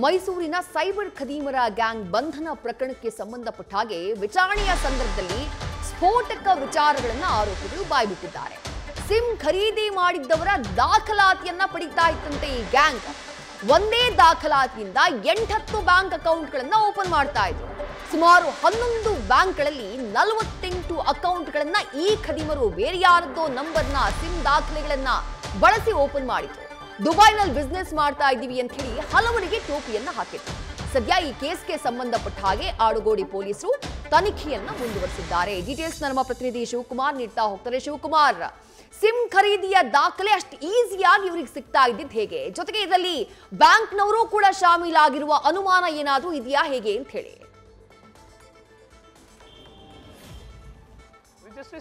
ಮೈಸೂರಿನ cyber ಖದೀಮರ gang ಬಂಧನ ಪ್ರಕರಣಕ್ಕೆ ಸಂಬಂಧಪಟ್ಟ ಹಾಗೆ ವಿಚಾರಣೆಯ ಸಂದರ್ಭದಲ್ಲಿ ಸ್ಫೋಟಕ ವಿಚಾರಗಳನ್ನು ಆರೋಪಿಗಳು ಬಾಯ್ಬಿಟ್ಟಿದ್ದಾರೆ. ಸಿಮ್ ಖರೀದಿ ಮಾಡಿದ್ದವರ ದಾಖಲಾತಿಯನ್ನ ಪಡಿತಾ ಇತ್ತಂತೆ ಈ ಗ್ಯಾಂಗ್. ಒಂದೇ ದಾಖಲಾತಿಯಿಂದ 8-10 ಬ್ಯಾಂಕ್ ಅಕೌಂಟ್ಗಳನ್ನು ಓಪನ್ ಮಾಡ್ತಾ ಇದ್ರು. ಸುಮಾರು 11 ಬ್ಯಾಂಕ್ಗಳಲ್ಲಿ 48 ಅಕೌಂಟ್ಗಳನ್ನ ಈ ಖದೀಮರು ಬೇರೆ ಯಾರದ್ದೋ ನಂಬರ್ನ ಸಿಮ್ ದಾಖಲೆಗಳನ್ನ ಬಳಸಿ ಓಪನ್ ಮಾಡಿದ್ರು. ದುಬೈನಲ್ಲಿ ಬಿಸ್ನೆಸ್ ಮಾಡ್ತಾ ಇದ್ದೀವಿ ಅಂತ ಹೇಳಿ ಹಲವರಿಗೆ ಟೋಪಿಯನ್ನ ಹಾಕಿದ್ರು. ಸದ್ಯ ಈ ಕೇಸ್ಗೆ ಸಂಬಂಧಪಟ್ಟ ಹಾಗೆ ಆಡುಗೋಡಿ ಪೊಲೀಸರು ತನಿಖೆಯನ್ನ ಮುಂದುವರಿಸಿದ್ದಾರೆ. ಡೀಟೇಲ್ಸ್ ನಮ್ಮ ಪ್ರತಿನಿಧಿ ಶಿವಕುಮಾರ್ ನೀಡ್ತಾ ಹೋಗ್ತಾರೆ. ಶಿವಕುಮಾರ್, ಸಿಮ್ ಖರೀದಿಯ ದಾಖಲೆ ಅಷ್ಟು ಈಸಿಯಾಗಿ ಇವರಿಗೆ ಸಿಗ್ತಾ ಇದ್ದಿದ್ದು ಹೇಗೆ? ಜೊತೆಗೆ ಇದರಲ್ಲಿ ಬ್ಯಾಂಕ್ನವರು ಕೂಡ ಶಾಮೀಲಾಗಿರುವ ಅನುಮಾನ ಏನಾದರೂ ಇದೆಯಾ ಹೇಗೆ ಅಂತ ಹೇಳಿ?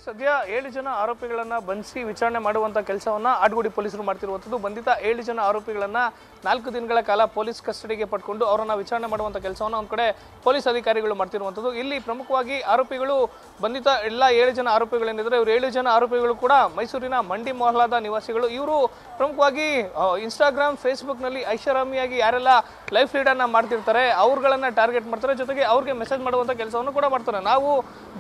ಸದ್ಯ 7 ಜನ ಆರೋಪಿಗಳನ್ನ ಬಂಧಿಸಿ ವಿಚಾರಣೆ ಮಾಡುವಂತ ಕೆಲಸವನ್ನ ಆಡುಗೋಡಿ ಪೊಲೀಸರು ಮಾಡ್ತಿರುವಂತದ್ದು. ಬಂಧಿತ 7 ಜನ ಆರೋಪಿಗಳನ್ನ 4 ದಿನಗಳ ಕಾಲ ಪೊಲೀಸ್ ಕಸ್ಟಡಿಗೆ ಪಡ್ಕೊಂಡು ಅವರನ್ನ ವಿಚಾರಣೆ ಮಾಡುವಂತ ಕೆಲಸವನ್ನ ಒಂದ್ ಕಡೆ ಪೊಲೀಸ್ ಅಧಿಕಾರಿಗಳು ಮಾಡ್ತಿರುವಂತದ್ದು. ಇಲ್ಲಿ ಪ್ರಮುಖವಾಗಿ ಆರೋಪಿಗಳು ಬಂಧಿತ ಎಲ್ಲ 7 ಜನ ಆರೋಪಿಗಳೇನಿದ್ರೆ ಇವರು 7 ಜನ ಆರೋಪಿಗಳು ಕೂಡ ಮೈಸೂರಿನ ಮಂಡಿ ಮೊಹಲ್ಲಾದ ನಿವಾಸಿಗಳು. ಇವರು ಪ್ರಮುಖವಾಗಿ ಇನ್ಸ್ಟಾಗ್ರಾಮ್, ಫೇಸ್ಬುಕ್ ನಲ್ಲಿ ಐಷಾರಾಮಿಯಾಗಿ ಯಾರೆಲ್ಲ ಲೈಫ್ ಲೀಡ್ ಅನ್ನ ಮಾಡ್ತಿರ್ತಾರೆ ಅವ್ರಗಳನ್ನ ಟಾರ್ಗೆಟ್ ಮಾಡ್ತಾರೆ. ಜೊತೆಗೆ ಅವ್ರಿಗೆ ಮೆಸೇಜ್ ಮಾಡುವಂತ ಕೆಲಸವನ್ನು ಕೂಡ ಮಾಡ್ತಾರೆ. ನಾವು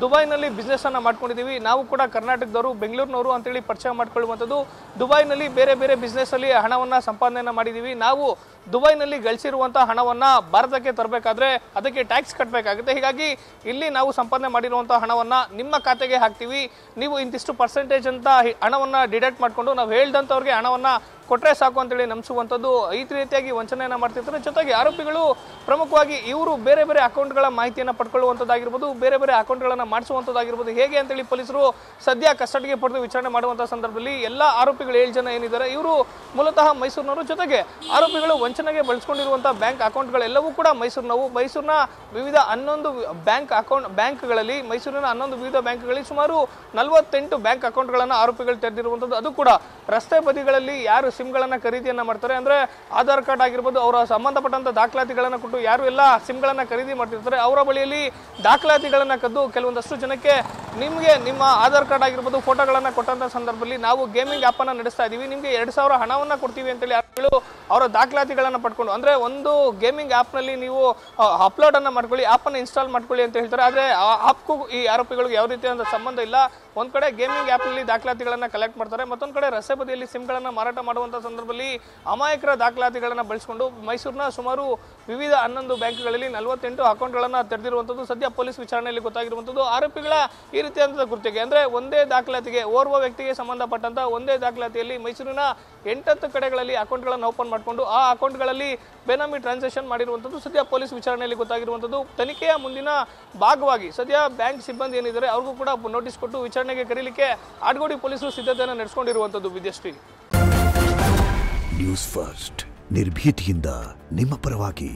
ದುಬೈನಲ್ಲಿ ಬಿಸ್ನೆಸ್ ಅನ್ನ ಮಾಡ್ಕೊಂಡಿದ್ದೀವಿ, ನಾವು ಕೂಡ ಕರ್ನಾಟಕದವರು, ಬೆಂಗಳೂರಿನವರು ಅಂತೇಳಿ ಪರಿಚಯ ಮಾಡ್ಕೊಳ್ಳುವಂಥದ್ದು. ದುಬೈನಲ್ಲಿ ಬೇರೆ ಬೇರೆ ಬಿಸ್ನೆಸ್ ಅಲ್ಲಿ ಹಣವನ್ನ ಸಂಪಾದನೆಯನ್ನ ಮಾಡಿದೀವಿ. ನಾವು ದುಬೈನಲ್ಲಿ ಗಳಿಸಿರುವಂತಹ ಹಣವನ್ನ ಭಾರತಕ್ಕೆ ತರಬೇಕಾದ್ರೆ ಅದಕ್ಕೆ ಟ್ಯಾಕ್ಸ್ ಕಟ್ಟಬೇಕಾಗುತ್ತೆ. ಹೀಗಾಗಿ ಇಲ್ಲಿ ನಾವು ಸಂಪಾದನೆ ಮಾಡಿರುವಂತಹ ಹಣವನ್ನ ನಿಮ್ಮ ಖಾತೆಗೆ ಹಾಕ್ತೀವಿ, ನೀವು ಇಂತಿಷ್ಟು ಪರ್ಸೆಂಟೇಜ್ ಅಂತ ಹಣವನ್ನ ಡಿಡಕ್ಟ್ ಮಾಡ್ಕೊಂಡು ನಾವು ಹೇಳ್ದಂಥವ್ರಿಗೆ ಹಣವನ್ನ ಕೊಟ್ಟರೆ ಸಾಕು ಅಂತೇಳಿ ನಂಬಿಸುವಂಥದ್ದು. ಈ ರೀತಿಯಾಗಿ ವಂಚನೆಯನ್ನ ಮಾಡ್ತಿರ್ತಾರೆ. ಜೊತೆಗೆ ಆರೋಪಿಗಳು ಪ್ರಮುಖವಾಗಿ ಇವರು ಬೇರೆ ಬೇರೆ ಅಕೌಂಟ್ಗಳ ಮಾಹಿತಿಯನ್ನು ಪಡ್ಕೊಳ್ಳುವಂಥದ್ದಾಗಿರ್ಬೋದು, ಬೇರೆ ಬೇರೆ ಅಕೌಂಟ್ಗಳನ್ನು ಮಾಡಿಸುವಂಥದ್ದಾಗಿರ್ಬೋದು. ಹೇಗೆ ಅಂತೇಳಿ ಪೊಲೀಸರು ಸದ್ಯ ಕಸ್ಟಡಿಗೆ ಪಡೆದು ವಿಚಾರಣೆ ಮಾಡುವಂಥ ಸಂದರ್ಭದಲ್ಲಿ ಎಲ್ಲ ಆರೋಪಿಗಳು 7 ಜನ ಏನಿದ್ದಾರೆ ಇವರು ಮೂಲತಃ ಮೈಸೂರಿನವರು. ಜೊತೆಗೆ ಆರೋಪಿಗಳು ವಂಚನೆಗೆ ಬಳಸ್ಕೊಂಡಿರುವಂಥ ಬ್ಯಾಂಕ್ ಅಕೌಂಟ್ಗಳೆಲ್ಲವೂ ಕೂಡ ಮೈಸೂರಿನ ವಿವಿಧ 11 ಬ್ಯಾಂಕ್ಗಳಲ್ಲಿ ಮೈಸೂರಿನ 11 ವಿವಿಧ ಬ್ಯಾಂಕ್ಗಳಲ್ಲಿ ಸುಮಾರು 48 ಬ್ಯಾಂಕ್ ಅಕೌಂಟ್ಗಳನ್ನು ಆರೋಪಿಗಳು ತೆರೆದಿರುವಂಥದ್ದು. ಅದು ಕೂಡ ರಸ್ತೆ ಬದಿಗಳಲ್ಲಿ ಯಾರು ಸಿಮ್ಗಳನ್ನ ಖರೀದಿಯನ್ನ ಮಾಡ್ತಾರೆ, ಅಂದ್ರೆ ಆಧಾರ್ ಕಾರ್ಡ್ ಆಗಿರ್ಬೋದು, ಅವರ ಸಂಬಂಧಪಟ್ಟಂತ ದಾಖಲಾತಿಗಳನ್ನ ಕೊಟ್ಟು ಯಾರು ಎಲ್ಲ ಸಿಮ್ಗಳನ್ನ ಖರೀದಿ ಮಾಡ್ತಿರ್ತಾರೆ ಅವರ ಬಳಿಯಲ್ಲಿ ದಾಖಲಾತಿಗಳನ್ನ ಕದ್ದು ಕೆಲವೊಂದಷ್ಟು ಜನಕ್ಕೆ ನಿಮಗೆ ನಿಮ್ಮ ಆಧಾರ್ ಕಾರ್ಡ್ ಆಗಿರ್ಬೋದು ಫೋಟೋಗಳನ್ನ ಕೊಟ್ಟಂತ ಸಂದರ್ಭದಲ್ಲಿ ನಾವು ಗೇಮಿಂಗ್ ಆಪ್ ಅನ್ನ ನಡೆಸ್ತಾ ಇದೀವಿ, ನಿಮ್ಗೆ 2000 ಹಣವನ್ನ ಕೊಡ್ತೀವಿ ಅಂತೇಳಿ ಅವರ ದಾಖಲಾತಿಗಳನ್ನ ಪಡ್ಕೊಂಡು, ಅಂದ್ರೆ ಒಂದು ಗೇಮಿಂಗ್ ಆಪ್ ನಲ್ಲಿ ನೀವು ಅಪ್ಲೋಡ್ ಅನ್ನ ಮಾಡ್ಕೊಳ್ಳಿ, ಆಪ್ ಅನ್ನ ಇನ್ಸ್ಟಾಲ್ ಮಾಡ್ಕೊಳ್ಳಿ ಅಂತ ಹೇಳ್ತಾರೆ. ಆದ್ರೆ ಆ ಆಪ್ಗೂ ಈ ಆರೋಪಿಗಳಿಗೆ ಯಾವ ರೀತಿಯಾದ ಸಂಬಂಧ ಇಲ್ಲ. ಒಂದ್ ಕಡೆ ಗೇಮಿಂಗ್ ಆಪ್ ನಲ್ಲಿ ದಾಖಲಾತಿಗಳನ್ನ ಕಲೆಕ್ಟ್ ಮಾಡ್ತಾರೆ, ಮತ್ತೊಂದ್ ಕಡೆ ರಸ್ತೆ ಬದಿಯಲ್ಲಿ ಸಿಮ್ಗಳನ್ನ ಮಾರಾಟ ಮಾಡುವಂತ ಸಂದರ್ಭದಲ್ಲಿ ಅಮಾಯಕರ ದಾಖಲಾತಿಗಳನ್ನ ಬಳಸಿಕೊಂಡು ಮೈಸೂರಿನ ಸುಮಾರು ವಿವಿಧ 11 ಬ್ಯಾಂಕ್ಗಳಲ್ಲಿ 48 ಅಕೌಂಟ್ಗಳನ್ನ ತೆರೆದಿರುವಂತದ್ದು ಸದ್ಯ ಪೊಲೀಸ್ ವಿಚಾರಣೆಯಲ್ಲಿ ಗೊತ್ತಾಗಿರುವಂತದ್ದು. ಆರೋಪಿಗಳ ಈ ರೀತಿಯಾದ ಕೃತ್ಯಕ್ಕೆ ಅಂದ್ರೆ ಒಂದೇ ದಾಖಲಾತಿಗೆ ಓರ್ವ ವ್ಯಕ್ತಿಗೆ ಸಂಬಂಧಪಟ್ಟಂತ ಒಂದೇ ದಾಖಲಾತಿಯಲ್ಲಿ ಮೈಸೂರಿನ 8 ಕಡೆಗಳಲ್ಲಿ ಅಕೌಂಟ್ಗಳನ್ನು ಓಪನ್ ಮಾಡಿಕೊಂಡು ಆ ಅಕೌಂಟ್ಗಳಲ್ಲಿ ಬೇನಾಮಿ ಟ್ರಾನ್ಸಾಕ್ಷನ್ ಮಾಡಿರುವಂತದ್ದು ಸದ್ಯ ಪೊಲೀಸ್ ವಿಚಾರಣೆಯಲ್ಲಿ ಗೊತ್ತಾಗಿರುವಂತದ್ದು. ತನಿಖೆಯ ಮುಂದಿನ ಭಾಗವಾಗಿ ಸದ್ಯ ಬ್ಯಾಂಕ್ ಸಿಬ್ಬಂದಿ ಏನಿದ್ದಾರೆ ಅವ್ರಿಗೂ ಕೂಡ ನೋಟಿಸ್ ಕೊಟ್ಟು ವಿಚಾರಣೆಗೆ ಕರೀಲಿಕ್ಕೆ ಆಡುಗೋಡಿ ಪೊಲೀಸರು ಸಿದ್ಧತೆಯನ್ನು ನಡೆಸಿಕೊಂಡಿರುವಂತದ್ದು. ವಿದ್ಯಾಶ್ರೀ, ನ್ಯೂಸ್ ಫಸ್ಟ್ ನಿರ್ಭೀತಿಯಿಂದ ನಿಮ್ಮ ಪರವಾಗಿ.